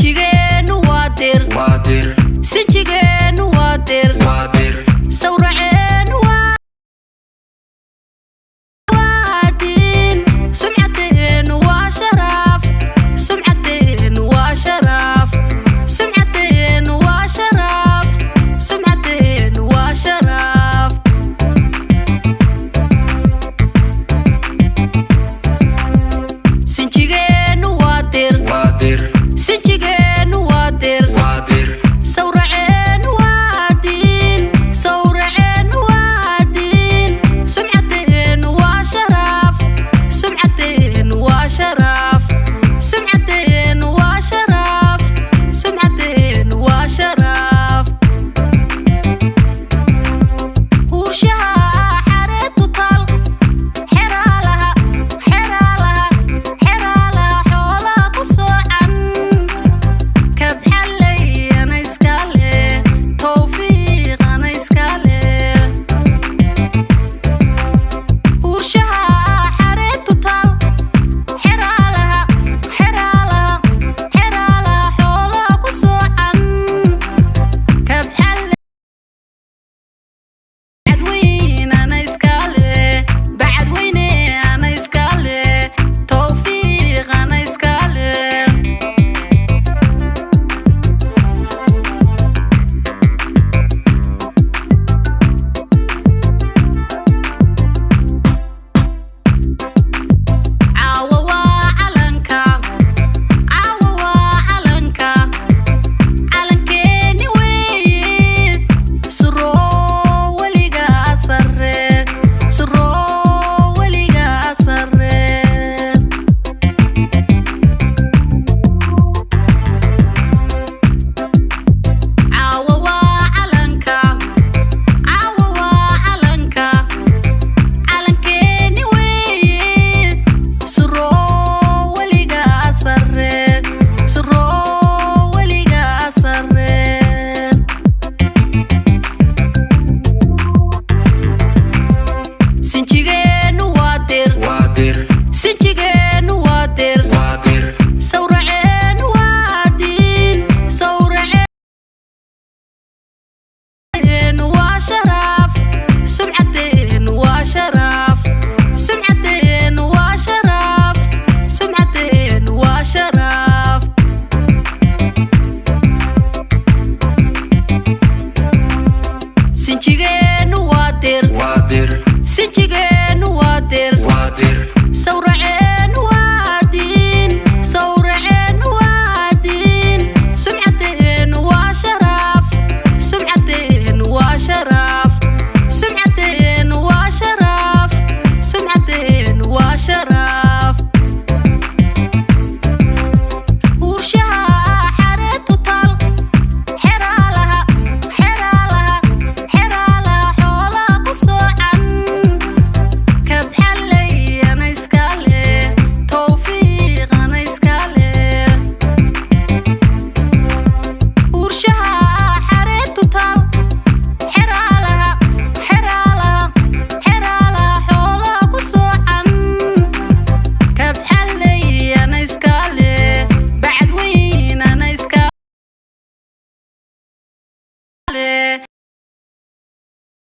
sinjigeenu waa dir sinjigeenu waa dir sawraceenu waa diin sumcadeenu waa sharaaf sumcadeenu waa sharaaf sumcadeenu waa sharaaf sumcadeenu waa sharaaf sinjigeenu waa dir sinjigeenu waa dir sawraceenu waa diin sawraceenu waa diin sumcadeenu waa sharaaf sumcadeenu waa sharaaf sumcadeenu waa sharaaf sumcadeenu waa sharaaf huurshaha xareetu tal xeraalaha xoolaha ku soocan kabxallayana iskale tawfiiqana iskale huurshaha xareetu tal xeraalaha xoolaha ku soocan kabxallay bacadweynana iskale bacadweyneana iskale tawfiiqana iskale caawa waa calanka calankeeni weeye suroo weligaa sarre caawa waa calanka calankeeni weeye suroo weligaa sarre sinjigeenu waa dir sinjigeenu waa dir sawraceenu waa diin sawraceenu waa sharaaf sumcadeenu waa sharaaf sumcadeenu waa sharaaf sumcadeenu waa sharaaf sinjigeenu waa dir